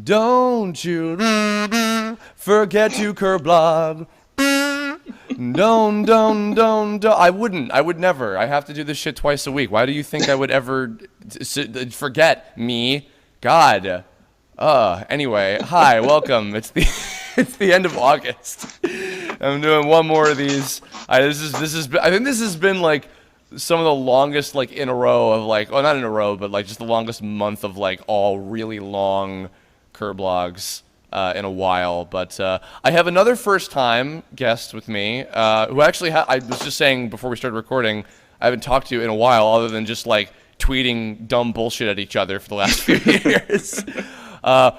Don't you forget to Kirblog. Don't. I wouldn't. I would never. I have to do this shit twice a week. Why do you think I would ever forget me? God. Anyway, hi, welcome. It's the end of August. I'm doing one more of these. I think this has been like some of the longest like in a row of like, well, not in a row, but like just the longest month of like all really long Kirblogs in a while. But I have another first-time guest with me who actually I was just saying before we started recording, I haven't talked to in a while other than just like tweeting dumb bullshit at each other for the last few years.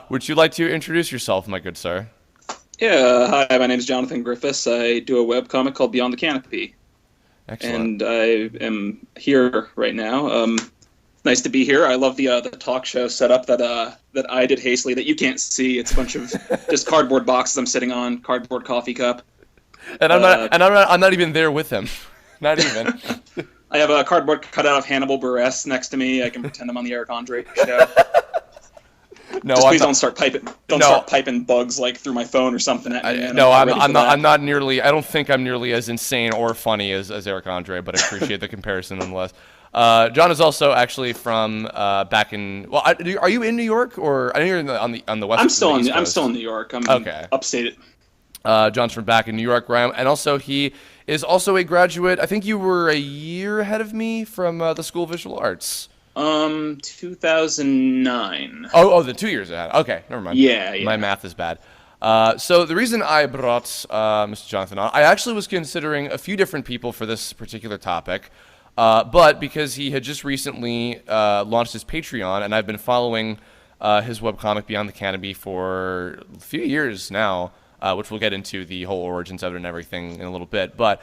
Would you like to introduce yourself, my good sir? Yeah, hi, my name is Jonathan Griffiths. I do a webcomic called Beyond the Canopy. Excellent. And I am here right now. Nice to be here. I love the talk show setup that I did hastily that you can't see. It's a bunch of just cardboard boxes I'm sitting on, cardboard coffee cup. And I'm not even there with him. Not even. I have a cardboard cutout of Hannibal Buress next to me. I can pretend I'm on the Eric Andre show. No, just please don't start piping bugs like through my phone or something at me. I'm not nearly. I don't think I'm nearly as insane or funny as Eric Andre, but I appreciate the comparison nonetheless. John is also actually from back in. Well, are you in New York or I know you're on the west? I'm still in New York. I'm okay. Upstate. John's from back in New York, where and also he is also a graduate. I think you were a year ahead of me from the School of Visual Arts. 2009. Oh, the 2 years ahead. Okay, never mind. Yeah. My math is bad. So the reason I brought Mr. Jonathan on, I actually was considering a few different people for this particular topic, but because he had just recently launched his Patreon, and I've been following his webcomic Beyond the Canopy for a few years now, which we'll get into the whole origins of it and everything in a little bit. But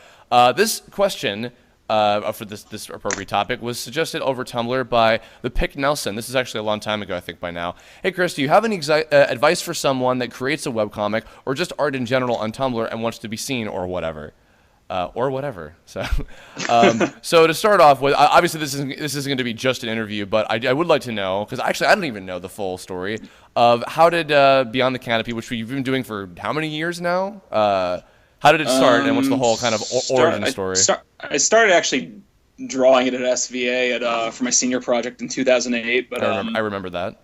this question for this appropriate topic was suggested over Tumblr by the Pick Nelson. This is actually a long time ago, I think, by now. Hey, Chris, do you have any advice for someone that creates a webcomic or just art in general on Tumblr and wants to be seen or whatever? So, so to start off with, obviously this isn't going to be just an interview, but I would like to know, because actually I don't even know the full story of how did Beyond the Canopy, which we've been doing for how many years now? How did it start, and what's the whole kind of origin story? I started actually drawing it at SVA for my senior project in 2008. But I remember that.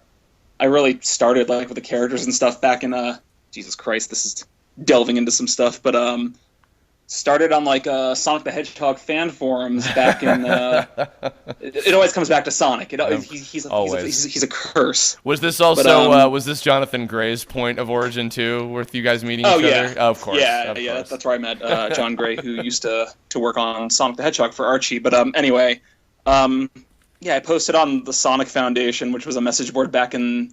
I really started like with the characters and stuff back in Jesus Christ, this is delving into some stuff. But started on like Sonic the Hedgehog fan forums back in. It always comes back to Sonic. He's a curse. Was this also was this Jonathan Gray's point of origin too, with you guys meeting each other? Oh, of course. Yeah, that's where I met John Gray, who used to work on Sonic the Hedgehog for Archie. But anyway, I posted on the Sonic Foundation, which was a message board back in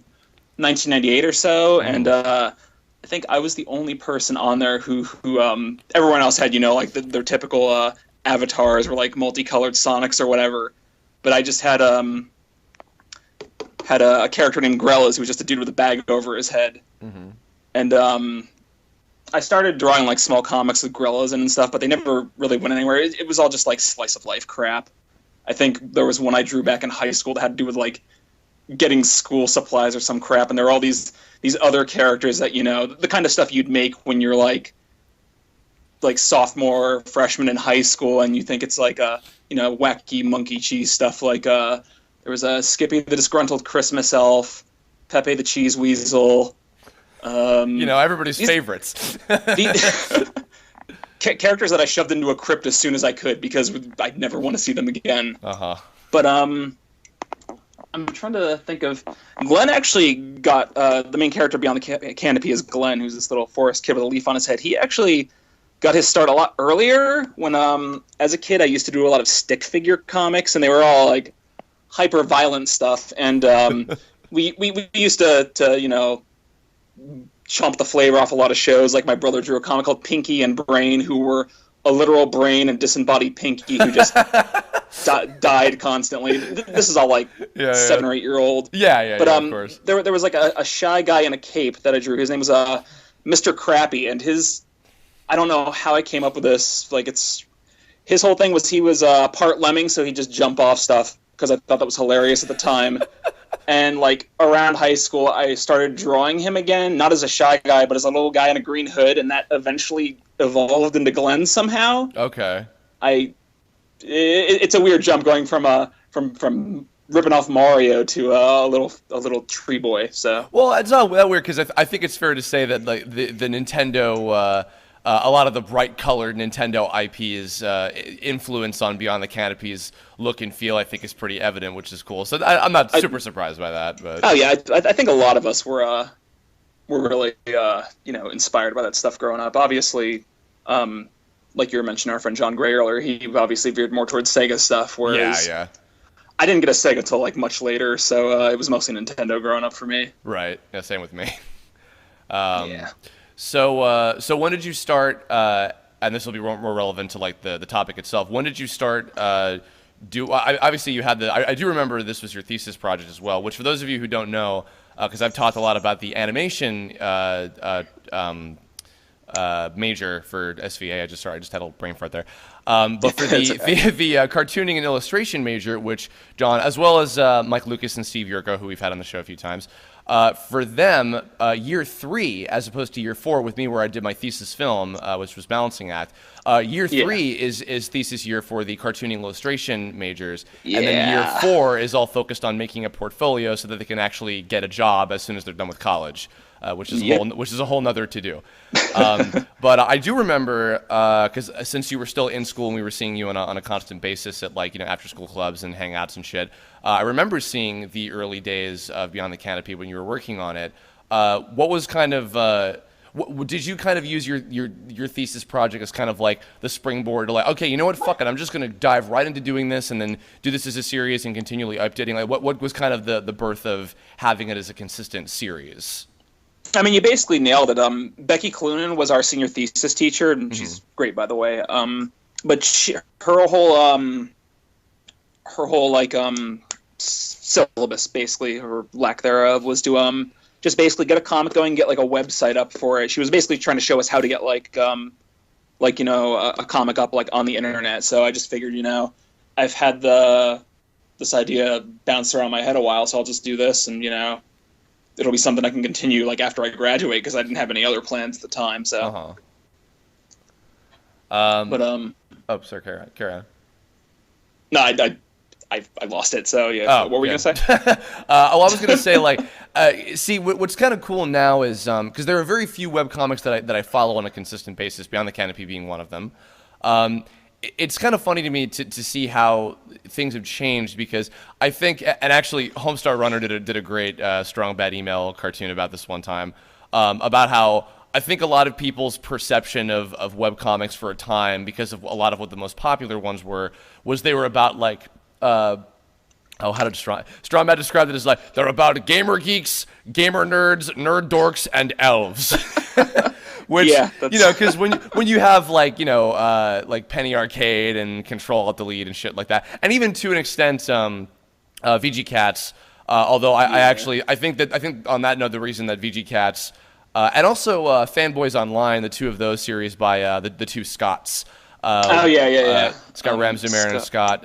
1998 or so, and. I think I was the only person on there who everyone else had, like their typical avatars were like multicolored Sonics or whatever. But I just had a character named Grellas who was just a dude with a bag over his head. Mm-hmm. And I started drawing like small comics with Grellas and stuff, but they never really went anywhere. It was all just like slice of life crap. I think there was one I drew back in high school that had to do with like getting school supplies or some crap, and there were all these other characters that, the kind of stuff you'd make when you're like sophomore, freshman in high school, and you think it's like a, wacky monkey cheese stuff. Like there was a Skippy the Disgruntled Christmas Elf, Pepe the Cheese Weasel. Everybody's favorites. Characters that I shoved into a crypt as soon as I could because I'd never want to see them again. Uh-huh. But I'm trying to think of. Glenn actually got the main character Beyond the Canopy is Glenn, who's this little forest kid with a leaf on his head. He actually got his start a lot earlier. When as a kid, I used to do a lot of stick figure comics, and they were all like hyper violent stuff. And we used to chomp the flavor off a lot of shows. Like my brother drew a comic called Pinky and Brain, who were a literal brain and disembodied Pinky who just died constantly. This is all like 7 or 8 year old. But of course. There was like a shy guy in a cape that I drew. His name was Mr. Crappy, and I don't know how I came up with this. Like his whole thing was he was part lemming, so he'd just jump off stuff because I thought that was hilarious at the time. And like around high school, I started drawing him again, not as a shy guy, but as a little guy in a green hood, and that eventually evolved into Glenn somehow. Okay. It's a weird jump going from ripping off Mario to a little tree boy. So Well, it's not that weird because I think it's fair to say that like the Nintendo, a lot of the bright colored Nintendo IP's influence on Beyond the Canopy's look and feel, I think, is pretty evident, which is cool. So I'm not super surprised by that. But oh yeah, I think a lot of us were really inspired by that stuff growing up. Obviously, like you were mentioning, our friend John Gray earlier, he obviously veered more towards Sega stuff. Whereas yeah. I didn't get a Sega until like much later, so it was mostly Nintendo growing up for me. Right. Yeah. Same with me. Yeah. So when did you start? And this will be more relevant to like the topic itself. When did you start? Obviously you had I do remember this was your thesis project as well. Which for those of you who don't know, because I've talked a lot about the animation major for SVA. I just had a little brain fart there. But for the cartooning and illustration major, which John, as well as Mike Lucas and Steve Yurko, who we've had on the show a few times, for them, year 3 as opposed to year 4 with me, where I did my thesis film, which was Balancing Act. Year 3 is thesis year for the cartooning illustration majors, and then year 4 is all focused on making a portfolio so that they can actually get a job as soon as they're done with college. Which is a whole nother to do. But I do remember, because since you were still in school and we were seeing you on a constant basis at after school clubs and hangouts and shit, I remember seeing the early days of Beyond the Canopy when you were working on it. What was kind of did you kind of use your thesis project as kind of like the springboard to like, okay, you know what, fuck it, I'm just going to dive right into doing this and then do this as a series and continually updating? Like, what was kind of the birth of having it as a consistent series? I mean, you basically nailed it. Becky Clunan was our senior thesis teacher, and she's great, by the way. But her whole syllabus, basically, or lack thereof, was to just basically get a comic going, and get like a website up for it. She was basically trying to show us how to get a comic up like on the internet. So I just figured, I've had this idea bounce around my head a while, so I'll just do this, and it'll be something I can continue like after I graduate, because I didn't have any other plans at the time. So, Oh, sorry, carry on. No, I lost it. So yeah. What were we gonna say? I was gonna say see, what's kind of cool now is because there are very few webcomics that I follow on a consistent basis, Beyond the Canopy being one of them. It's kind of funny to me to see how things have changed, because I think, and actually Homestar Runner did a great Strong Bad Email cartoon about this one time, about how I think a lot of people's perception of webcomics for a time, because of a lot of what the most popular ones was they were about like, how did Strong Bad describe it as like, they're about gamer geeks, gamer nerds, nerd dorks, and elves. Which, because when you have like Penny Arcade and Control Alt Delete and shit like that, and even to an extent VG Cats, although I think on that note, the reason that VG Cats and also Fanboys Online, the two of those series by the two Scotts. Scott Ramsey-Marin and Scott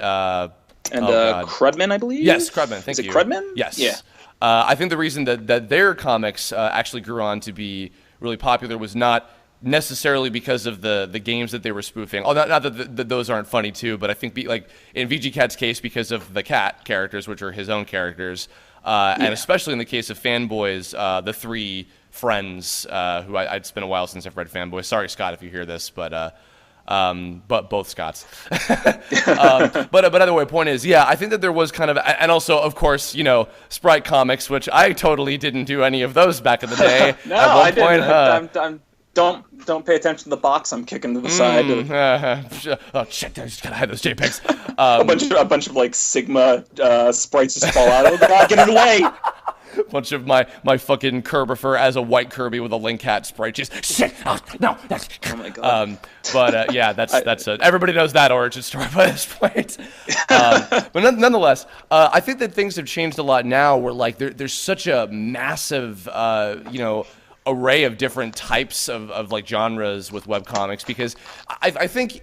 Crudman, I believe. Yes, Crudman. Thank you. Is it Crudman? Yes. Yeah. I think the reason that their comics actually grew on to be really popular was not necessarily because of the games that they were spoofing. Oh, not that those aren't funny too, but I think in VG Cat's case, because of the cat characters, which are his own characters, and especially in the case of Fanboys, the three friends who it's been a while since I've read Fanboys. Sorry, Scott, if you hear this, but both Scots. But either way, point is, I think that there was kind of, and also, of course, Sprite Comics, which I totally didn't do any of those back in the day. No, I didn't. Don't pay attention to the box I'm kicking to the side. Oh shit! I just gotta hide those JPEGs. A bunch of like Sigma sprites just fall out. Oh god, get in the way! Bunch of my fucking Kirbifer as a white Kirby with a Link Hat sprite. Just shit. Oh, no. Oh my god. That's everybody knows that origin story by this point. But nonetheless, I think that things have changed a lot now. Where like there's such a massive array of different types of like genres with webcomics, because I think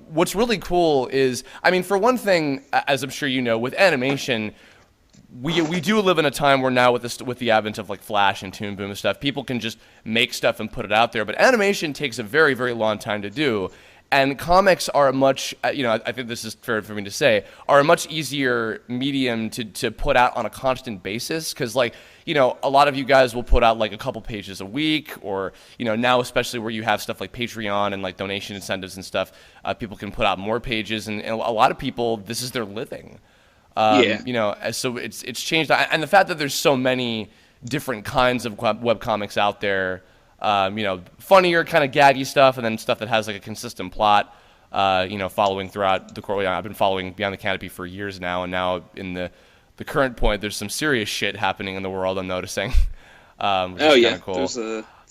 what's really cool is, I mean, for one thing, as I'm sure you know, with animation, we do live in a time where now with the advent of like Flash and Toon Boom and stuff, people can just make stuff and put it out there. But animation takes a very, very long time to do. And comics are a much, I think this is fair for me to say, are a much easier medium to put out on a constant basis. Because, like, a lot of you guys will put out, like, a couple pages a week. Or, now especially where you have stuff like Patreon and, like, donation incentives and stuff, people can put out more pages. And a lot of people, this is their living. So it's changed. And the fact that there's so many different kinds of webcomics out there, funnier kind of gaggy stuff, and then stuff that has like a consistent plot, following throughout the course. I've been following Beyond the Canopy for years now, and now in the current point, there's some serious shit happening in the world I'm noticing. Which is kinda cool. It's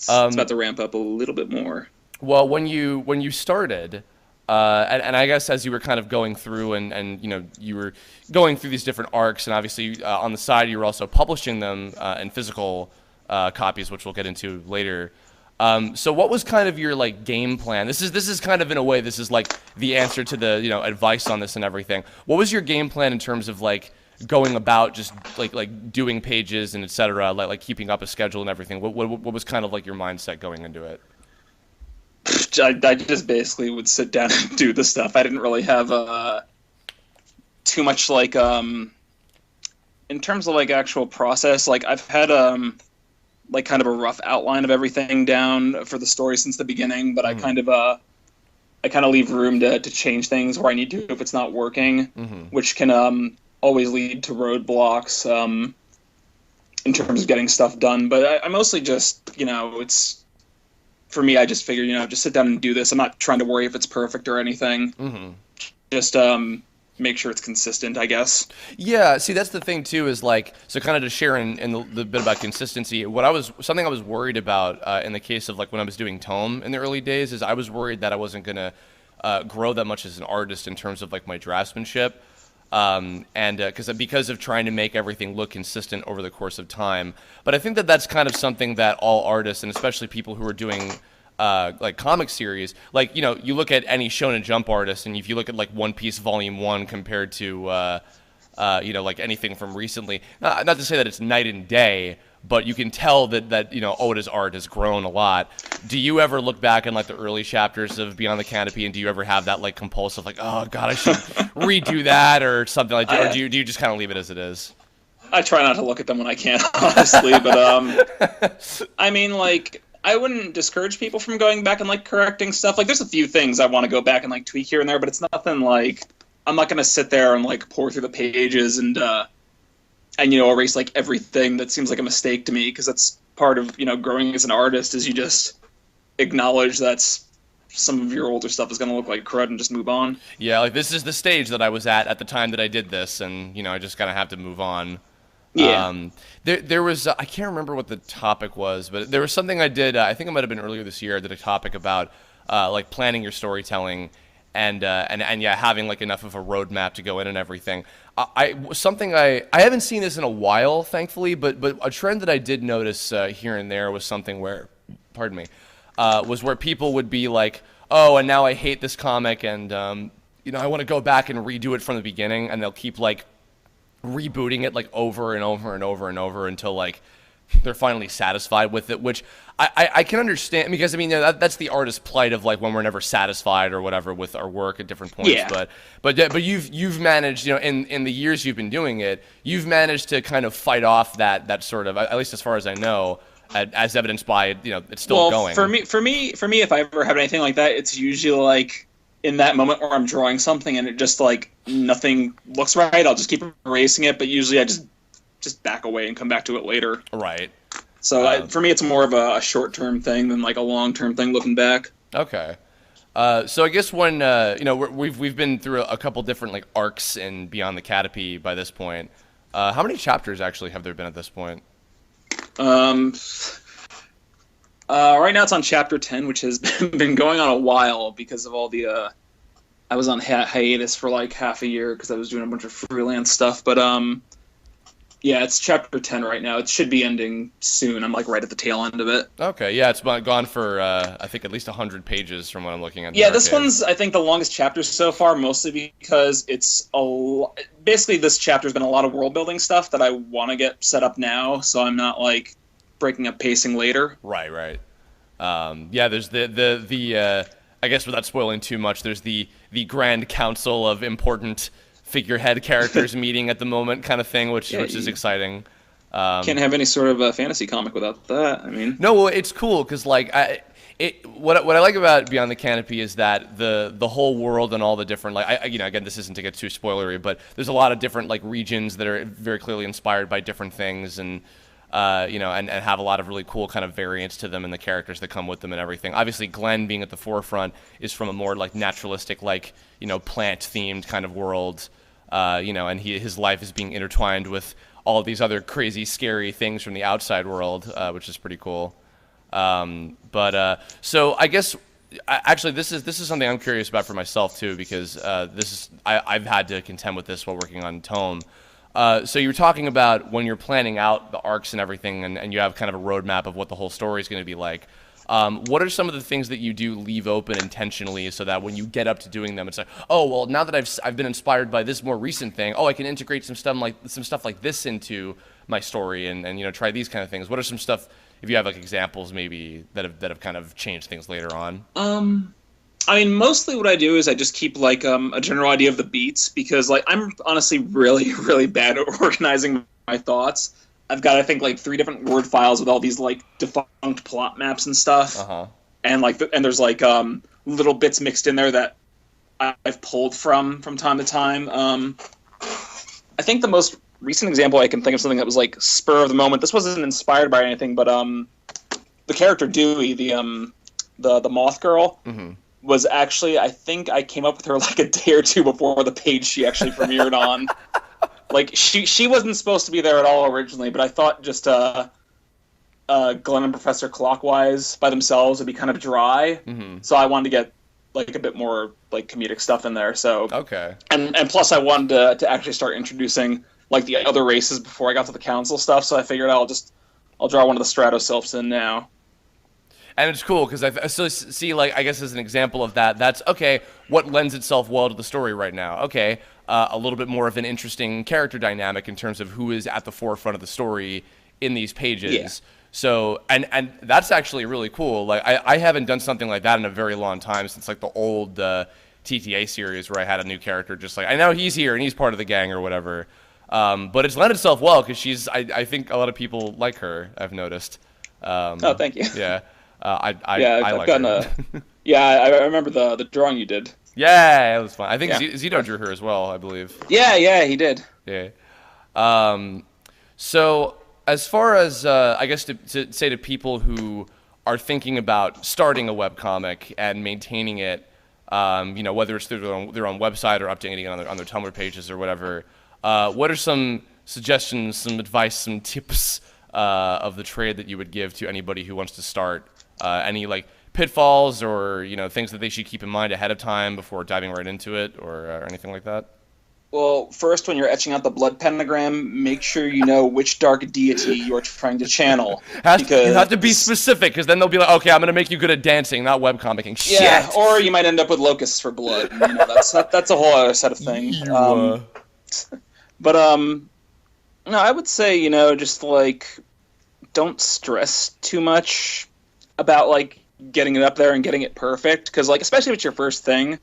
about to ramp up a little bit more. Well, when you started, and I guess as you were kind of going through and you were going through these different arcs, and obviously on the side you were also publishing them in physical copies, which we'll get into later. So what was kind of your like game plan? This is kind of in a way, this is like the answer to the advice on this and everything. What was your game plan in terms of like going about just like doing pages and etc. Like keeping up a schedule and everything? What was kind of like your mindset going into it? I just basically would sit down and do the stuff. I didn't really have too much like in terms of like actual process. Like I've had like kind of a rough outline of everything down for the story since the beginning, but I kind of leave room to change things where I need to if it's not working, which can always lead to roadblocks in terms of getting stuff done. But I mostly just it's. For me, I just figure, just sit down and do this. I'm not trying to worry if it's perfect or anything. Just make sure it's consistent, I guess. Yeah, see, that's the thing, too, is like, so kind of to share in the bit about consistency, something I was worried about in the case of like when I was doing Tome in the early days is I was worried that I wasn't going to grow that much as an artist in terms of like my draftsmanship. Because of trying to make everything look consistent over the course of time. But I think that that's kind of something that all artists, and especially people who are doing like comic series, like, you look at any Shonen Jump artist, and if you look at like One Piece Volume 1 compared to, like anything from recently, not to say that it's night and day, but you can tell that Oda's art has grown a lot. Do you ever look back in like the early chapters of Beyond the Canopy, and do you ever have that like compulsive like, oh god, I should redo that or something like that, or do you just kind of leave it as it is? I try not to look at them when I can, honestly, but I mean, like, I wouldn't discourage people from going back and like correcting stuff. Like, there's a few things I want to go back and like tweak here and there, but it's nothing like I'm not gonna sit there and like pour through the pages and erase like everything that seems like a mistake to me, because that's part of growing as an artist, is you just acknowledge that some of your older stuff is going to look like crud and just move on. Yeah, like this is the stage that I was at the time that I did this, and I just kind of have to move on. Yeah. There was I can't remember what the topic was, but there was something I did. I think it might have been earlier this year. I did a topic about like planning your storytelling. And having like enough of a roadmap to go in and everything. I haven't seen this in a while, thankfully, but a trend that I did notice here and there was something where, was where people would be like, oh, and now I hate this comic, and I want to go back and redo it from the beginning, and they'll keep like rebooting it like over and over and over and over until like they're finally satisfied with it, which I can understand, because I mean that's the artist's plight of like when we're never satisfied or whatever with our work at different points. Yeah. But you've managed, in the years you've been doing it, you've managed to kind of fight off that sort of, at least as far as I know, as evidenced by it's still going. For me, if I ever have anything like that, it's usually like in that moment where I'm drawing something and it just like nothing looks right, I'll just keep erasing it. But usually I just back away and come back to it later. Right. So for me, it's more of a short-term thing than like a long-term thing looking back. Okay. So I guess when we've been through a couple different like arcs in Beyond the Canopy by this point. How many chapters actually have there been at this point? Right now it's on chapter 10, which has been going on a while because of all the. I was on hiatus for like half a year because I was doing a bunch of freelance stuff, but Yeah, it's chapter 10 right now. It should be ending soon. I'm like right at the tail end of it. Okay, yeah, it's gone for I think at least 100 pages from what I'm looking at. Yeah, this one's I think the longest chapter so far, mostly because basically this chapter's been a lot of world building stuff that I want to get set up now, so I'm not like breaking up pacing later. Right, right. Yeah, there's the I guess without spoiling too much, there's the Grand Council of important figurehead characters meeting at the moment kind of thing, which is exciting. Can't have any sort of a fantasy comic without that. I mean, no, well, it's cool because like what I like about Beyond the Canopy is that the whole world and all the different like again, this isn't to get too spoilery, but there's a lot of different like regions that are very clearly inspired by different things and and have a lot of really cool kind of variants to them and the characters that come with them and everything. Obviously, Glenn being at the forefront is from a more like naturalistic, like plant-themed kind of world, and his life is being intertwined with all of these other crazy, scary things from the outside world, which is pretty cool. So I guess actually this is something I'm curious about for myself too, because I've had to contend with this while working on Tome. So you're talking about when you're planning out the arcs and everything, and you have kind of a roadmap of what the whole story is going to be like. What are some of the things that you do leave open intentionally so that when you get up to doing them, it's like, oh, well, now that I've been inspired by this more recent thing, I can integrate some stuff like this into my story and try these kind of things. What are some stuff, if you have like examples maybe that have kind of changed things later on? I mean, mostly what I do is I just keep like a general idea of the beats because like I'm honestly really, really bad at organizing my thoughts. I've got I think like 3 different Word files with all these like defunct plot maps and stuff, and and there's like little bits mixed in there that I've pulled from time to time. I think the most recent example I can think of something that was like spur of the moment. This wasn't inspired by anything, but the character Dewey, the moth girl. Mm-hmm. Was actually, I think I came up with her like a day or two before the page she actually premiered on. Like, she wasn't supposed to be there at all originally, but I thought just Glenn and Professor Clockwise by themselves would be kind of dry. Mm-hmm. So I wanted to get like a bit more like comedic stuff in there. So okay, and plus I wanted to actually start introducing like the other races before I got to the council stuff. So I figured I'll draw one of the Stratosylphs in now. And it's cool because I see, like, I guess as an example of that, that's, okay, what lends itself well to the story right now? Okay, a little bit more of an interesting character dynamic in terms of who is at the forefront of the story in these pages. Yeah. So, and that's actually really cool. Like, I haven't done something like that in a very long time since, like, the old TTA series where I had a new character just like, I know he's here and he's part of the gang or whatever. But it's lent itself well because I think a lot of people like her, I've noticed. Oh, thank you. Yeah. I I've like gotten her. I remember the drawing you did. Yeah, it was fun. I think Zito drew her as well, I believe. Yeah, he did. Yeah. So as far as I guess to say to people who are thinking about starting a webcomic and maintaining it, whether it's through their own website or updating it on their Tumblr pages or whatever, what are some suggestions, some advice, some tips of the trade that you would give to anybody who wants to start? Any like pitfalls or things that they should keep in mind ahead of time before diving right into it or anything like that? Well, first, when you're etching out the blood pentagram, make sure you know which dark deity you are trying to channel. You have to be specific, because then they'll be like, okay, I'm going to make you good at dancing, not webcomicking. Shit! Yeah, or you might end up with locusts for blood. That's a whole other set of things. No, I would say, just like, don't stress too much about like getting it up there and getting it perfect, because like especially if it's your first thing,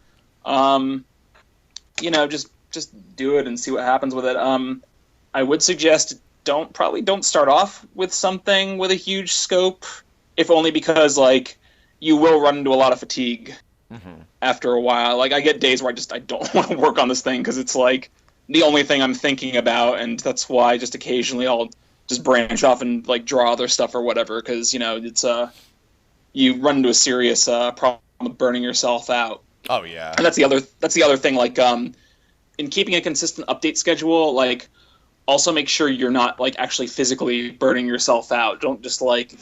just do it and see what happens with it. I would suggest don't start off with something with a huge scope, if only because like you will run into a lot of fatigue after a while. Like I get days where I don't want to work on this thing because it's like the only thing I'm thinking about, and that's why just occasionally I'll just branch off and like draw other stuff or whatever, because it's you run into a serious problem of burning yourself out. Oh yeah. And that's the other thing. Like in keeping a consistent update schedule, like also make sure you're not like actually physically burning yourself out. Don't just like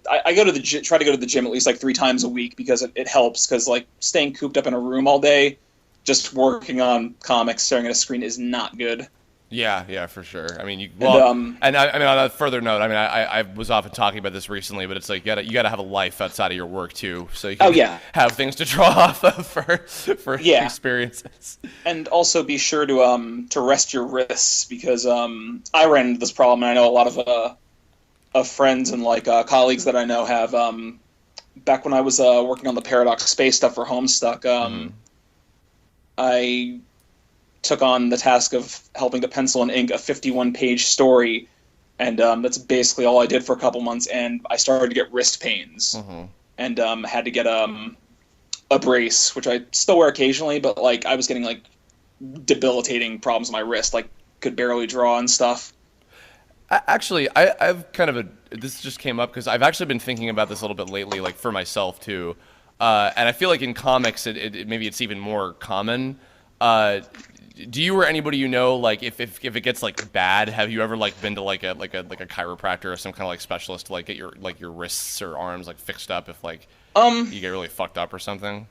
I go to the try to go to the gym at least like 3 times a week because it helps, because like staying cooped up in a room all day just working on comics staring at a screen is not good. Yeah, for sure. I mean, I mean, on a further note, I mean, I was often talking about this recently, but it's like you gotta have a life outside of your work too, so you can have things to draw off of for experiences. And also be sure to rest your wrists, because I ran into this problem, and I know a lot of friends and like colleagues that I know have. Back when I was working on the Paradox Space stuff for Homestuck, I took on the task of helping to pencil and ink a 51-page story, and that's basically all I did for a couple months, and I started to get wrist pains, and had to get a brace, which I still wear occasionally, but like I was getting like debilitating problems with my wrist, like could barely draw and stuff. Actually, I've kind of this just came up because I've actually been thinking about this a little bit lately, like for myself too, and I feel like in comics, maybe it's even more common. Do you or anybody you know, like if it gets like bad, have you ever like been to like a chiropractor or some kind of like specialist to like get your wrists or arms like fixed up if like you get really fucked up or something?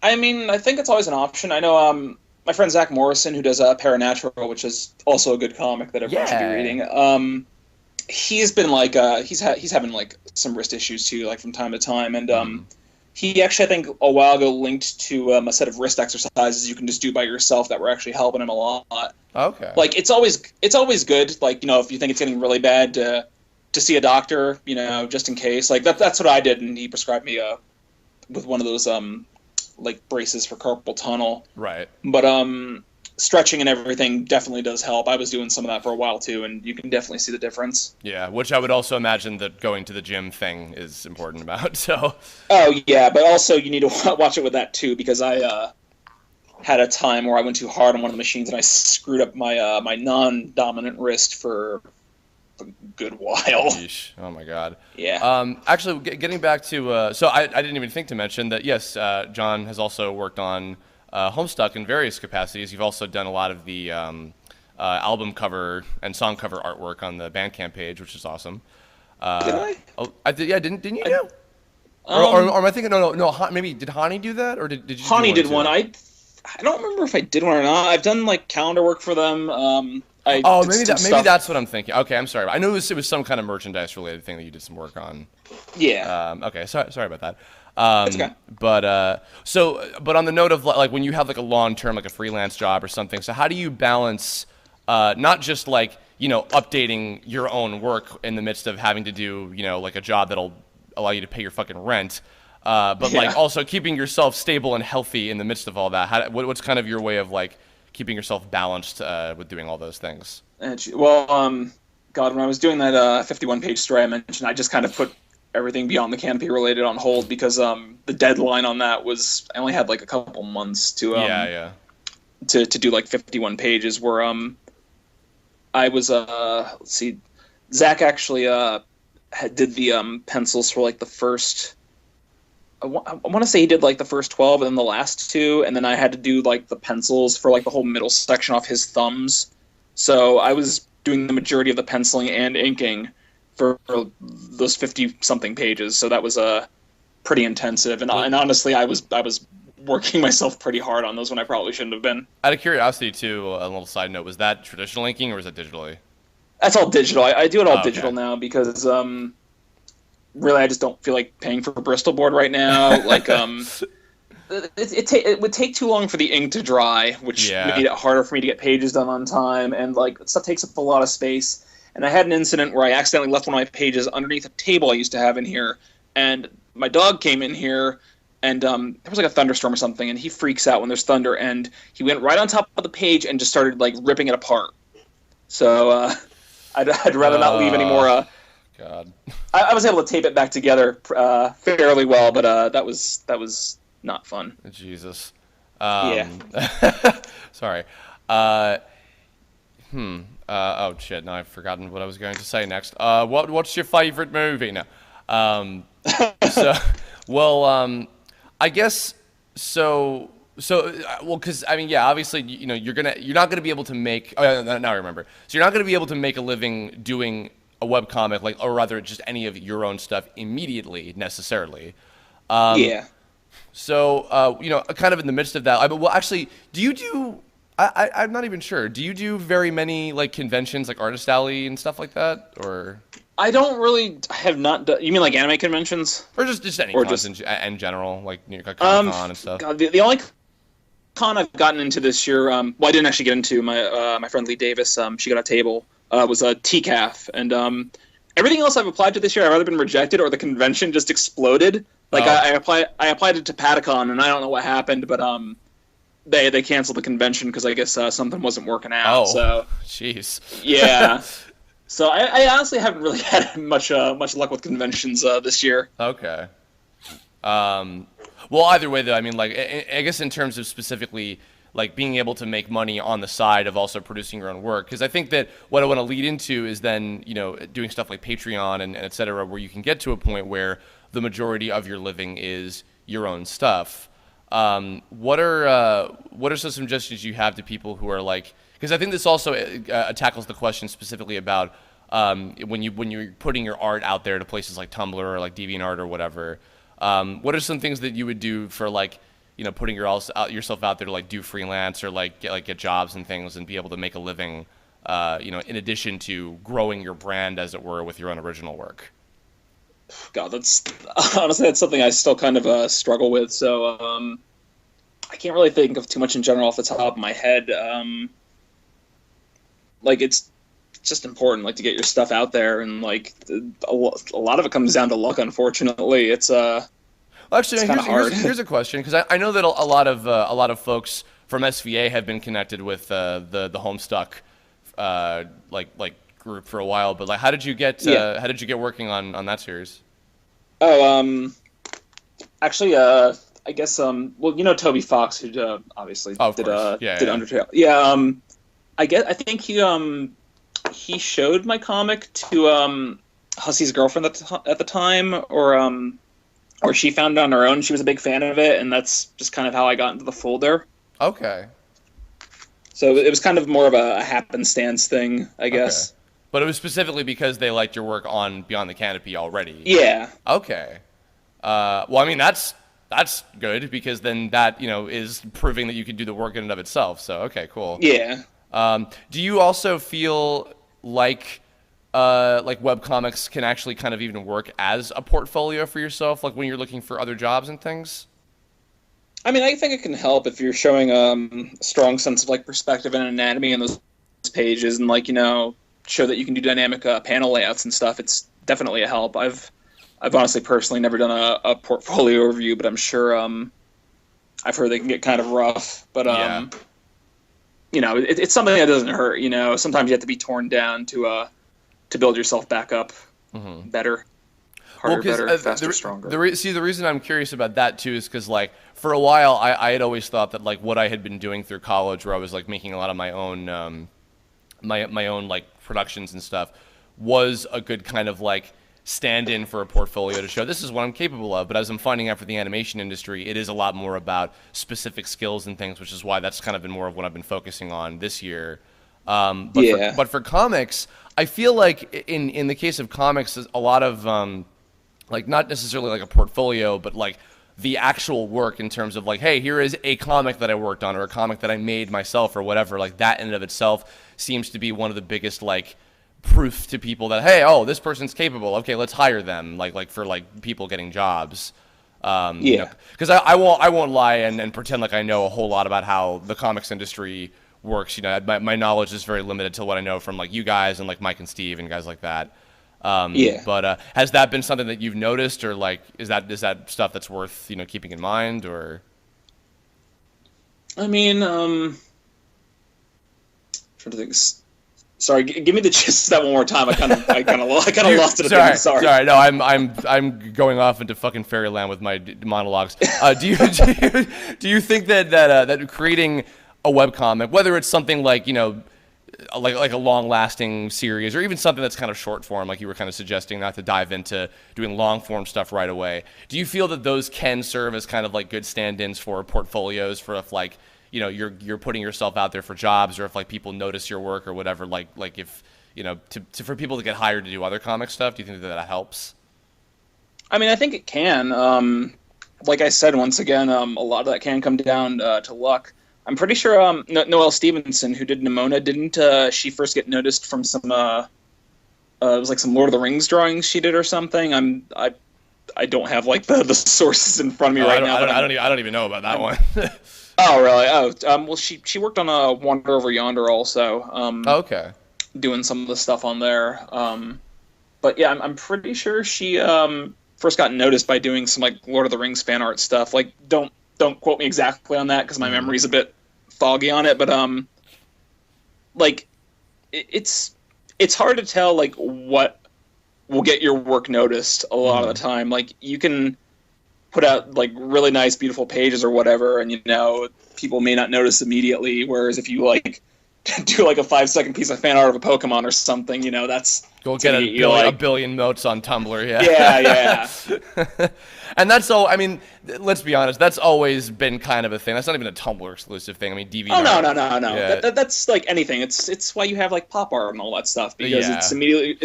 I mean, I think it's always an option. I know my friend Zach Morrison, who does Paranatural, which is also a good comic that everyone should be reading. He's been like he's having like some wrist issues too, like from time to time, and he actually, I think, a while ago linked to a set of wrist exercises you can just do by yourself that were actually helping him a lot. Okay. Like it's always good, like, you know, if you think it's getting really bad, to see a doctor, you know, just in case. Like that's what I did, and he prescribed me with one of those like braces for carpal tunnel. Right. But stretching and everything definitely does help. I was doing some of that for a while too, and you can definitely see the difference. Yeah, which I would also imagine that going to the gym thing is important about. So. Oh yeah, but also you need to watch it with that too, because I had a time where I went too hard on one of the machines and I screwed up my my non-dominant wrist for a good while. Yeesh. Oh my god. Yeah. Actually, getting back to so I didn't even think to mention that yes, John has also worked on Homestuck in various capacities. You've also done a lot of the album cover and song cover artwork on the Bandcamp page, which is awesome. Did I? Oh, I did. Yeah, didn't you? Do? Or am I thinking? No. Maybe did Hani do that, or did you? Hani did one. I don't remember if I did one or not. I've done like calendar work for them. Maybe that's what I'm thinking. Okay, I'm sorry. I knew it was some kind of merchandise related thing that you did some work on. Yeah. Okay. Sorry about that. It's okay. But on the note of like when you have like a long term, like a freelance job or something, so how do you balance not just like, you know, updating your own work in the midst of having to do, you know, like a job that'll allow you to pay your fucking rent, but like also keeping yourself stable and healthy in the midst of all that? What's kind of your way of like keeping yourself balanced with doing all those things? Well, God, when I was doing that 51-page story I mentioned, I just kind of put everything beyond the canopy related on hold, because the deadline on that was, I only had like a couple months to to do like 51 pages. Where I was let's see, Zach actually did the pencils for like the first. I want to say he did like the first 12 and then the last 2, and then I had to do like the pencils for like the whole middle section off his thumbs. So I was doing the majority of the penciling and inking for those 50-something pages. So that was pretty intensive, and honestly, I was working myself pretty hard on those when I probably shouldn't have been. Out of curiosity, too, a little side note: was that traditional inking or was it digitally? That's all digital. I do it all digital now because really, I just don't feel like paying for a Bristol board right now. Like, it would take too long for the ink to dry, which made it harder for me to get pages done on time, and like stuff takes up a lot of space. And I had an incident where I accidentally left one of my pages underneath a table I used to have in here, and my dog came in here, and there was like a thunderstorm or something, and he freaks out when there's thunder, and he went right on top of the page and just started like ripping it apart. So I'd rather not leave any more. God. I was able to tape it back together fairly well, but that was not fun. Jesus. Yeah. Sorry. Oh shit! Now I've forgotten what I was going to say next. What's your favorite movie? No. I guess so. Well, because I mean, yeah, obviously, you know, you're not gonna be able to make. Oh, now I remember. So you're not gonna be able to make a living doing a webcomic, like, or rather, just any of your own stuff immediately, necessarily. Yeah. So, you know, kind of in the midst of that, well, actually, do you do? I'm not even sure. Do you do very many like conventions, like Artist Alley and stuff like that, or I have not done. You mean like anime conventions? or just any Or cons just in general, like New York Comic Con and stuff? God, the only con I've gotten into this year, well, I didn't actually get into. My friend Lee Davis, she got a table. Was a TCAF, and everything else I've applied to this year, I've either been rejected or the convention just exploded. Like Oh. I applied it to Patacon, and I don't know what happened, but they canceled the convention because I guess something wasn't working out. Oh, So jeez. yeah. So I honestly haven't really had much luck with conventions this year. Okay. Well, either way, though, I mean, like, I guess in terms of specifically, like, being able to make money on the side of also producing your own work, because I think that what I want to lead into is then, doing stuff like Patreon and et cetera, where you can get to a point where the majority of your living is your own stuff. What are some suggestions you have to people who are like, because I think this also tackles the question specifically about when you're putting your art out there to places like Tumblr or like DeviantArt or whatever. What are some things that you would do for like, putting yourself out there to like do freelance or like get jobs and things and be able to make a living, in addition to growing your brand, as it were, with your own original work? God, that's something I still kind of struggle with. So I can't really think of too much in general off the top of my head. Like it's just important, like to get your stuff out there, and like a lot of it comes down to luck. Unfortunately, it's Well, actually, kind of hard. here's a question, because I know that a lot of folks from SVA have been connected with the Homestuck like group for a while. But like, how did you get working on that series? Oh, actually, I guess well, Toby Fox, who obviously Oh, of did course. Yeah, did yeah. Undertale. Yeah, I think he showed my comic to Hussey's girlfriend at the time, or she found it on her own. She was a big fan of it, and that's just kind of how I got into the folder. Okay. So it was kind of more of a happenstance thing, I guess. Okay. But it was specifically because they liked your work on Beyond the Canopy already. Yeah. Okay. Well, I mean, that's good, because then that, is proving that you can do the work in and of itself. So, okay, cool. Yeah. Do you also feel like webcomics can actually kind of even work as a portfolio for yourself, like when you're looking for other jobs and things? I mean, I think it can help if you're showing a strong sense of like perspective and anatomy in those pages, and like show that you can do dynamic panel layouts and stuff. It's definitely a help. I've honestly personally never done a portfolio review, but I'm sure I've heard they can get kind of rough. But Yeah. It's something that doesn't hurt. Sometimes you have to be torn down to build yourself back up better. Harder, 'cause, better, faster, stronger. The reason I'm curious about that too is because like for a while I had always thought that like what I had been doing through college, where I was like making a lot of my own my own like productions and stuff, was a good kind of like stand-in for a portfolio to show this is what I'm capable of. But as I'm finding out for the animation industry, it is a lot more about specific skills and things, which is why that's kind of been more of what I've been focusing on this year. But for comics, I feel like in the case of comics, there's a lot of like not necessarily like a portfolio, but like the actual work in terms of like, hey, here is a comic that I worked on, or a comic that I made myself, or whatever. Like that in and of itself seems to be one of the biggest like proof to people that, hey, oh, this person's capable. Okay, let's hire them. Like for like people getting jobs. Because I won't lie and pretend like I know a whole lot about how the comics industry works. My knowledge is very limited to what I know from like you guys and like Mike and Steve and guys like that. But has that been something that you've noticed, or like is that stuff that's worth keeping in mind, or? I mean, trying to think. Sorry, give me the gist of that one more time. I kind of lost it a bit. Sorry. No, I'm going off into fucking fairyland with my monologues. Do you think that creating a webcomic, whether it's something like like a long-lasting series, or even something that's kind of short form, like you were kind of suggesting, not to dive into doing long-form stuff right away, do you feel that those can serve as kind of like good stand-ins for portfolios, for if like you're putting yourself out there for jobs, or if like people notice your work or whatever, like if for people to get hired to do other comic stuff? Do you think that helps? I mean, I think it can. Like I said, once again, a lot of that can come down to luck. I'm pretty sure Noelle Stevenson, who did Nimona, didn't she first get noticed from some it was like some Lord of the Rings drawings she did or something. I don't have like the sources in front of me right now. I don't even know about that one. Oh really? Oh, well, she worked on Wander Over Yonder also. Okay. Doing some of the stuff on there. But yeah, I'm pretty sure she first got noticed by doing some like Lord of the Rings fan art stuff. Like, don't quote me exactly on that because my memory's a bit foggy on it. But like it's hard to tell like what will get your work noticed a lot of the time. Like, you can put out like really nice, beautiful pages or whatever, and people may not notice immediately. Whereas if you like do like a 5-second piece of fan art of a Pokemon or something, that's go get a billion notes on Tumblr. Yeah. And that's all. I mean, let's be honest. That's always been kind of a thing. That's not even a Tumblr exclusive thing. I mean, DeviantArt. Oh no. Yeah. That's like anything. It's why you have like pop art and all that stuff, because it's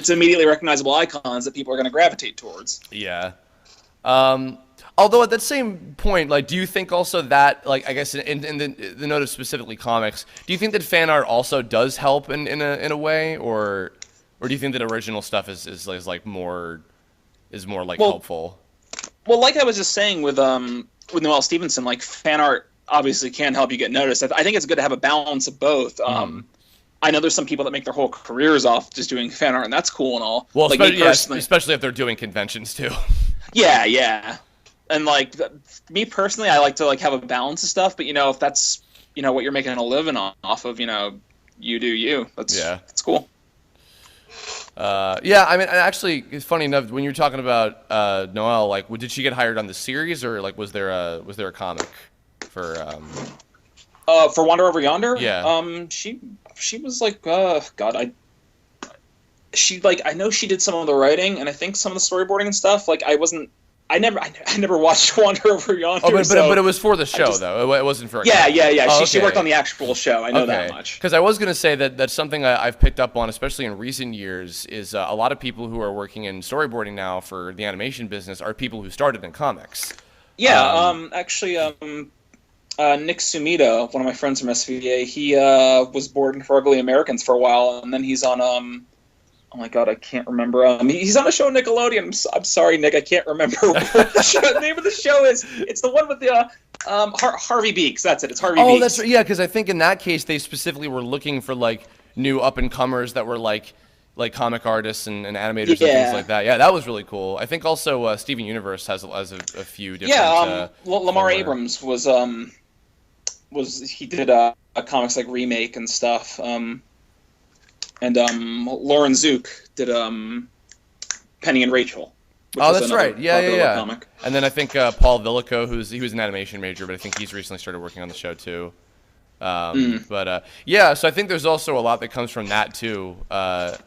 immediately recognizable icons that people are going to gravitate towards. Yeah. Although at that same point, like, do you think also that, like, I guess in the note of specifically comics, do you think that fan art also does help in a way, or do you think that original stuff is more helpful? Well, like I was just saying with Noelle Stevenson, like, fan art obviously can help you get noticed. I think it's good to have a balance of both. I know there's some people that make their whole careers off just doing fan art, and that's cool and all. Well, like, especially if they're doing conventions too. Yeah. And like me personally, I like to like have a balance of stuff. But if that's what you're making a living off of, you do you. That's cool. Yeah, I mean, actually, it's funny enough when you're talking about Noelle. Like, did she get hired on the series, or like was there a comic for? For Wander Over Yonder. Yeah. She was like, God, I know she did some of the writing and I think some of the storyboarding and stuff. Like, I never watched Wander Over Yonder. Oh, but it was for the show, though. It wasn't for. Yeah. Oh, she worked on the actual show. I know that much. Because I was going to say that's something I've picked up on, especially in recent years, is a lot of people who are working in storyboarding now for the animation business are people who started in comics. Yeah. Actually, Nick Sumida, one of my friends from SVA, he was boarding for Ugly Americans for a while, and then he's on oh my God, I can't remember. He's on a show on Nickelodeon. I'm sorry, Nick, I can't remember what the name of the show is. It's the one with the Harvey Beaks. That's it. It's Harvey Beaks. Oh, that's right. Yeah, because I think in that case they specifically were looking for like new up and comers that were like comic artists and animators and things like that. Yeah, that was really cool. I think also Steven Universe has a few different. Yeah, Lamar Abrams was he did a comics like Remake and stuff. And Lauren Zook did Penny and Rachel. Oh, that's right. Yeah. Comic. And then I think Paul Villico, he was an animation major, but I think he's recently started working on the show too. But yeah, so I think there's also a lot that comes from that too. I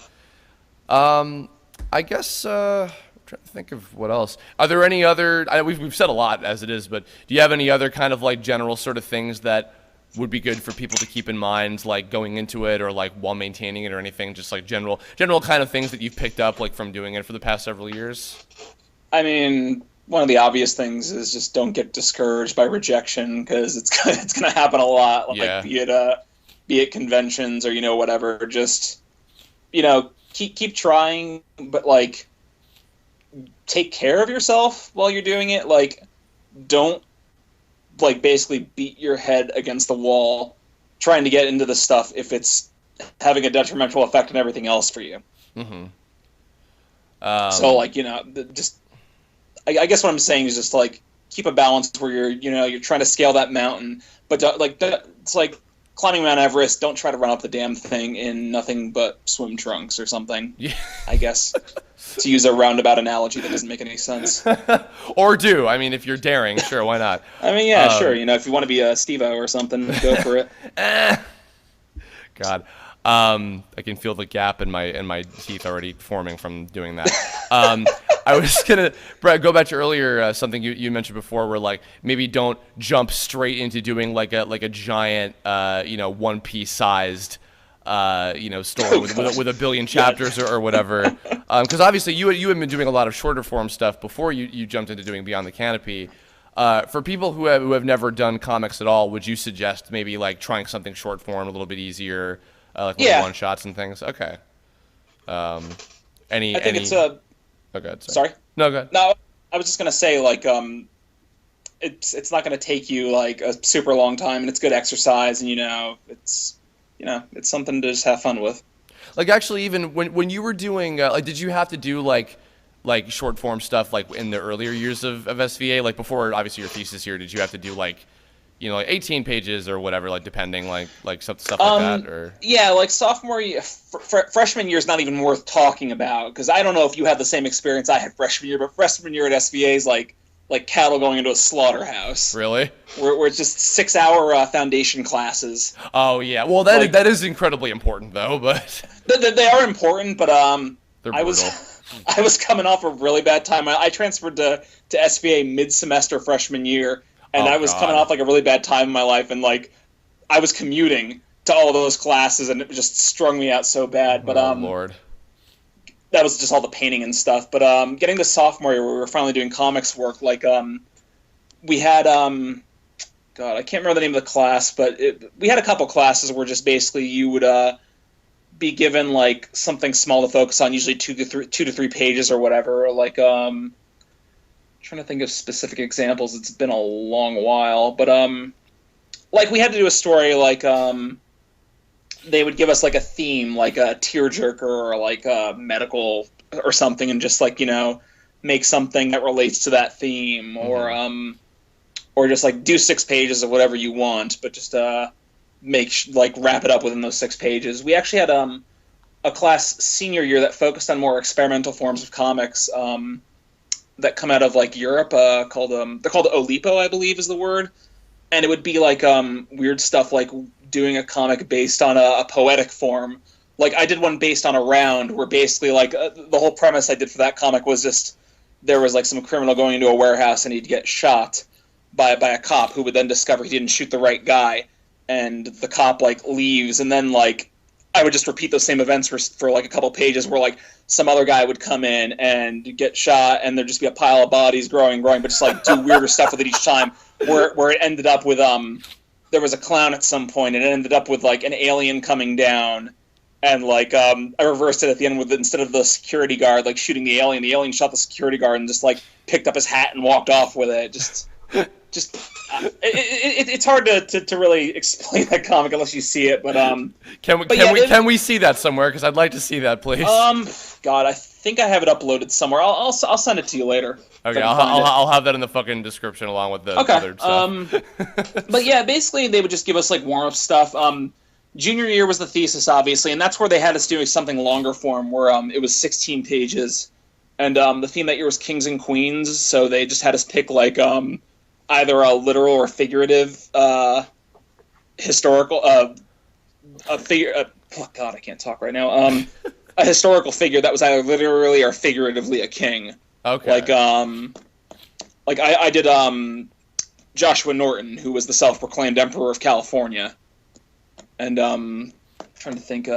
guess I'm trying to think of what else. Are there any other? We've said a lot as it is, but do you have any other kind of like general sort of things that would be good for people to keep in mind, like going into it or like while maintaining it or anything, just like general kind of things that you've picked up like from doing it for the past several years? I mean, one of the obvious things is just don't get discouraged by rejection, because it's going to happen a lot. Like, be it conventions or whatever. Just keep trying, but like take care of yourself while you're doing it. Like, don't like basically beat your head against the wall trying to get into the stuff if it's having a detrimental effect on everything else for you. Mm-hmm. So like, just I guess what I'm saying is just like keep a balance where you're trying to scale that mountain, but it's like climbing Mount Everest. Don't try to run up the damn thing in nothing but swim trunks or something. Yeah. I guess, to use a roundabout analogy that doesn't make any sense. Or do. I mean, if you're daring, sure, why not? I mean, yeah, sure. If you want to be a Steve-O or something, go for it. God. I can feel the gap in my teeth already forming from doing that. I was gonna, Brad, go back to earlier something you mentioned before, where like maybe don't jump straight into doing like a giant One Piece sized story with a billion chapters or whatever. Because obviously you had been doing a lot of shorter form stuff before you jumped into doing Beyond the Canopy. For people who have never done comics at all, would you suggest maybe like trying something short form, a little bit easier, like little one shots and things? Okay. I think it's a. Oh, good. Sorry. No, good. No, I was just gonna say like it's not gonna take you like a super long time, and it's good exercise, and it's something to just have fun with. Like actually, even when you were doing, like, did you have to do like short form stuff like in the earlier years of SVA, like before obviously your thesis here? Did you have to do like 18 pages or whatever, like depending like stuff like that? Or yeah, like sophomore year, freshman year is not even worth talking about, because I don't know if you had the same experience I had freshman year, but freshman year at SVA is like cattle going into a slaughterhouse. Really? Where it's just 6-hour foundation classes. Oh yeah, well that is incredibly important though, but they are important, but they're brutal. I was coming off a really bad time. I transferred to SVA mid-semester freshman year, and I was coming off like a really bad time in my life, and like I was commuting to all of those classes, and it just strung me out so bad. But Lord, that was just all the painting and stuff. But getting to sophomore year, where we were finally doing comics work, like we had God, I can't remember the name of the class, but we had a couple classes where just basically you would be given like something small to focus on, usually 2 to 3 pages or whatever. Like trying to think of specific examples. It's been a long while, but like we had to do a story like they would give us like a theme, like a tearjerker or like a medical or something, and just like make something that relates to that theme, or just like do 6 pages of whatever you want, but just wrap it up within those 6 pages. We actually had a class senior year that focused on more experimental forms of comics that come out of like Europe, they're called Olipo, I believe is the word, and it would be like weird stuff like doing a comic based on a poetic form. Like I did one based on a round, where basically like the whole premise I did for that comic was just there was like some criminal going into a warehouse and he'd get shot by a cop who would then discover he didn't shoot the right guy, and the cop like leaves, and then like I would just repeat those same events for like a couple pages, where like some other guy would come in and get shot, and there'd just be a pile of bodies growing, but just like do weirder stuff with it each time, where it ended up with there was a clown at some point, and it ended up with like an alien coming down, and like I reversed it at the end with, instead of the security guard like shooting the alien shot the security guard and just like picked up his hat and walked off with it. It's hard to really explain that comic unless you see it, but can we see that somewhere? Because I'd like to see that, please. God, I think I have it uploaded somewhere. I'll send it to you later. Okay, I'll have that in the fucking description along with the other stuff. But yeah, basically they would just give us like warm up stuff. Junior year was the thesis, obviously, and that's where they had us doing something longer form, where it was 16 pages, and the theme that year was kings and queens, so they just had us pick like either a literal or figurative historical a figure. Oh God, I can't talk right now. A historical figure that was either literally or figuratively a king. Okay. Like I did Joshua Norton, who was the self-proclaimed Emperor of California, and I'm trying to think.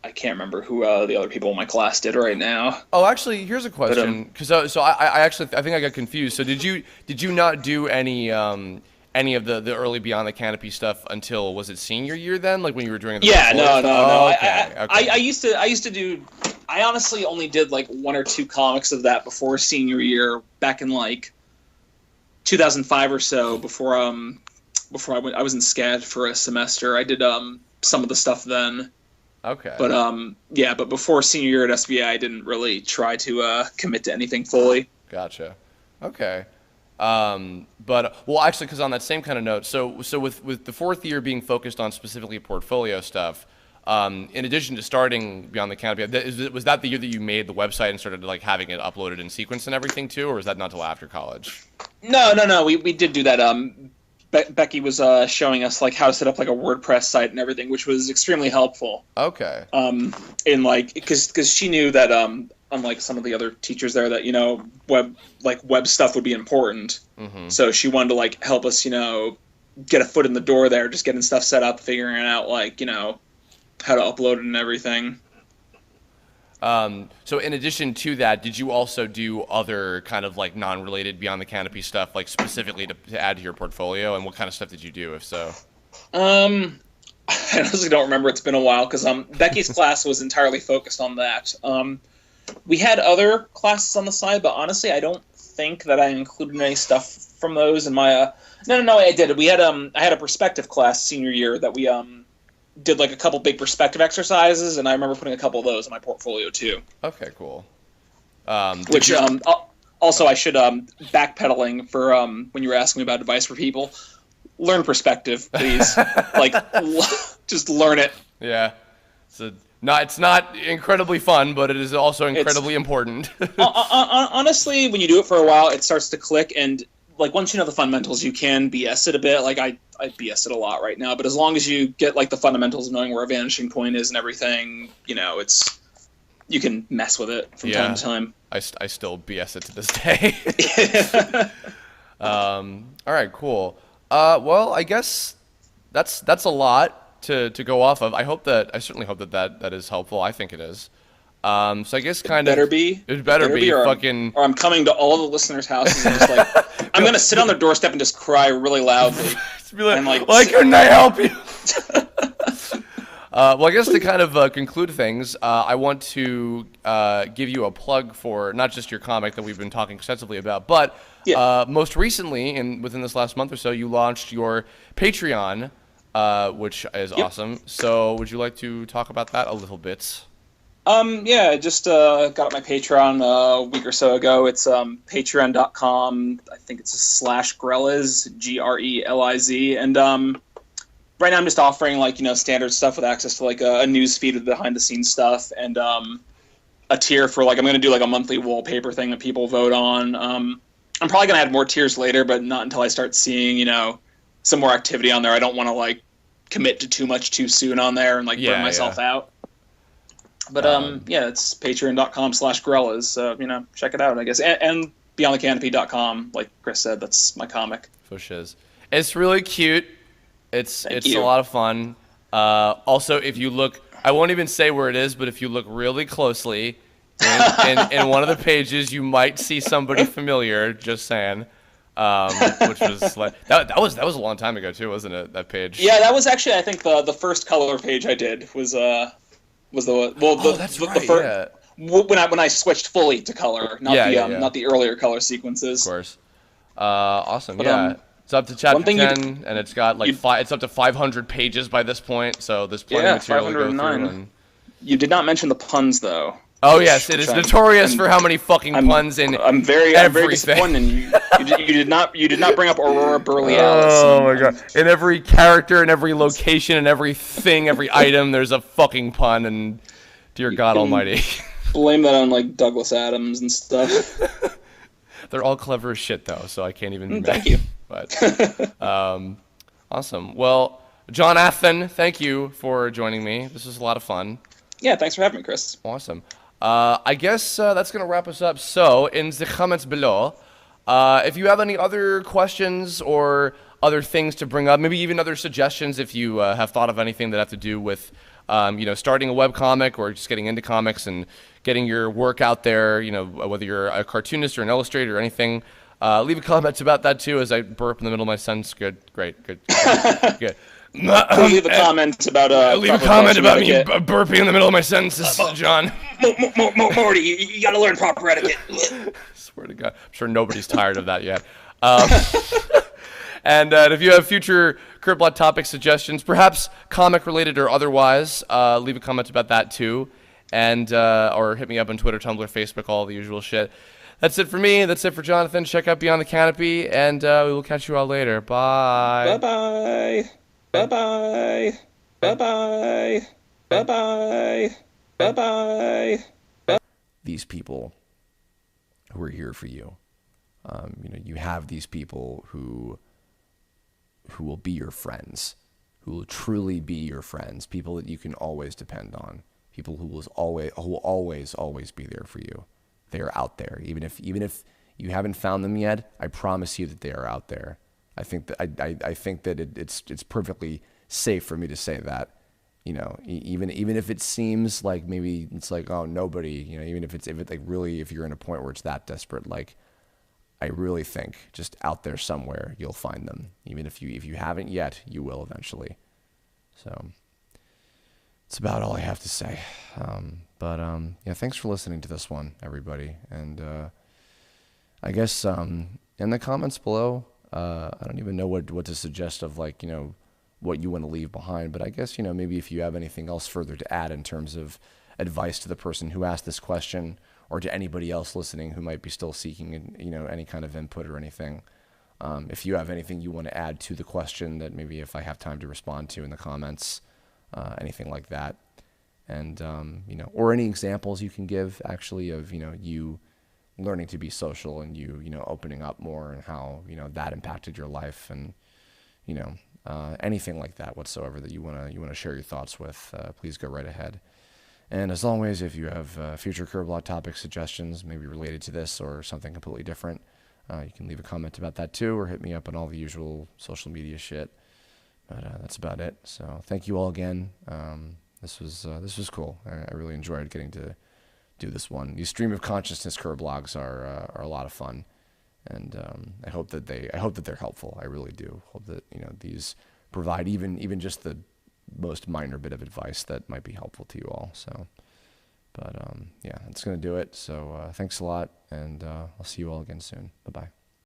I can't remember who the other people in my class did right now. Oh, actually, here's a question. Because I think I got confused. So did you not do any of the early Beyond the Canopy stuff until, was it senior year then? Like when you were doing the no. Okay. I used to do. I honestly only did like 1 or 2 comics of that before senior year, back in like 2005 or so. Before I was in SCAD for a semester. I did some of the stuff then. Okay. But before senior year at SVA, I didn't really try to commit to anything fully. Gotcha. Okay. Actually, because on that same kind of note, so with the 4th year being focused on specifically portfolio stuff, in addition to starting Beyond the Canopy, was that the year that you made the website and started like having it uploaded in sequence and everything too, or was that not till after college? No. We did do that. Becky was showing us like how to set up like a WordPress site and everything, which was extremely helpful. Okay. In like because she knew that unlike some of the other teachers there, that web stuff would be important. Mm-hmm. So she wanted to like help us get a foot in the door there, just getting stuff set up, figuring out like how to upload it and everything. So in addition to that, did you also do other kind of like non-related Beyond the Canopy stuff, like specifically to add to your portfolio? And what kind of stuff did you do, if so? I honestly don't remember. It's been a while because Becky's class was entirely focused on that. We had other classes on the side, but honestly, I don't think that I included any stuff from those in my. No, I did. We had I had a perspective class senior year that we did like a couple big perspective exercises, and I remember putting a couple of those in my portfolio too. Okay, cool. Which also I should backpedaling for when you were asking me about advice for people. Learn perspective, please. Just learn it. Yeah. So it's not incredibly fun, but it is also incredibly important. Honestly, when you do it for a while, it starts to click, and like once you know the fundamentals, you can BS it a bit. Like I BS it a lot right now, but as long as you get like the fundamentals of knowing where a vanishing point is and everything, you can mess with it from time to time. I still BS it to this day. All right, cool. Well, I guess that's a lot to go off of. I certainly hope that is helpful. I think it is. So I guess it better be fucking. Or I'm coming to all the listeners' houses and just I'm gonna sit on their doorstep and just cry really loudly. Be like, why couldn't I help you? Well, I guess to kind of conclude things, I want to give you a plug for not just your comic that we've been talking extensively about, but most recently, within this last month or so, you launched your Patreon, which is awesome. So would you like to talk about that a little bit? I just got up my Patreon a week or so ago. It's patreon.com. I think it's /Greliz, Greliz, and right now I'm just offering standard stuff with access to a news feed of behind the scenes stuff, and a tier for I'm going to do a monthly wallpaper thing that people vote on. I'm probably going to add more tiers later, but not until I start seeing some more activity on there. I don't want to commit to too much too soon on there and burn myself out. But it's patreon.com/Greliz. So check it out, I guess, and beyondthecanopy.com. Like Chris said, that's my comic. For shiz. It's really cute. It's a lot of fun. Also, if you look, I won't even say where it is, but if you look really closely in one of the pages, you might see somebody familiar. Just saying, which was that was a long time ago too, wasn't it? That page. Yeah, that was actually I think the first color page I did was the first. When I switched fully to color, not the earlier color sequences. Of course. Awesome. But, it's up to chapter 10, and it's got it's up to 500 pages by this point, so there's plenty of material to go through. And... You did not mention the puns, though. Oh yes, it is notorious for how many fucking puns in I'm very disappointed in you. You did not bring up Aurora Borealis. Oh my god! In every character, in every location, in everything, every item, there's a fucking pun, and dear God Almighty. Blame that on Douglas Adams and stuff. They're all clever as shit, though, so I can't even. Thank you. But awesome. Well, Jonathan, thank you for joining me. This was a lot of fun. Yeah, thanks for having me, Chris. Awesome. I guess that's going to wrap us up. So, in the comments below, if you have any other questions or other things to bring up, maybe even other suggestions if you have thought of anything that have to do with, starting a webcomic or just getting into comics and getting your work out there, whether you're a cartoonist or an illustrator or anything, leave a comment about that too as I burp in the middle of my sentence. Good. Good. Leave a comment about leave a comment about me burping in the middle of my sentences, John. Morty, you gotta learn proper etiquette. Swear to God, I'm sure nobody's tired of that yet. And if you have future Kirblog topic suggestions, perhaps comic related or otherwise, leave a comment about that too, and or hit me up on Twitter, Tumblr, Facebook, all the usual shit. That's it for me. That's it for Jonathan. Check out Beyond the Canopy, and we will catch you all later. Bye. Bye-bye. Bye-bye. Bye-bye. Bye-bye. Bye-bye. These people who are here for you. You have these people who will be your friends, who will truly be your friends, people that you can always depend on, people who will always be there for you. They are out there. Even if you haven't found them yet, I promise you that they are out there. I think that it's perfectly safe for me to say that. you know, even if it seems like maybe it's like, oh, nobody, you know, even if it's like really, if you're in a point where it's that desperate, like I really think just out there somewhere you'll find them. Even if you haven't yet, you will eventually. So it's about all I have to say. Yeah, thanks for listening to this one, everybody. And I guess in the comments below, I don't even know what to suggest of, like, you know, what you want to leave behind. But I guess, you know, maybe if you have anything else further to add in terms of advice to the person who asked this question, or to anybody else listening who might be still seeking, you know, any kind of input or anything. If you have anything you want to add to the question that maybe if I have time to respond to in the comments, anything like that. And, you know, or any examples you can give actually of, you know, you learning to be social and you know, opening up more and how, you know, that impacted your life, and, you know, anything like that whatsoever that you want to share your thoughts with, please go right ahead. And as always, if you have future Kirblog topic suggestions, maybe related to this or something completely different, you can leave a comment about that too, or hit me up on all the usual social media shit. But that's about it. So thank you all again. This was cool. I really enjoyed getting to do this one. These stream of consciousness Kirblogs are a lot of fun, and I hope that they're helpful. I really do hope that, you know, these provide even just the most minor bit of advice that might be helpful to you all. So, but yeah, that's gonna do it. So thanks a lot, and I'll see you all again soon. Bye bye.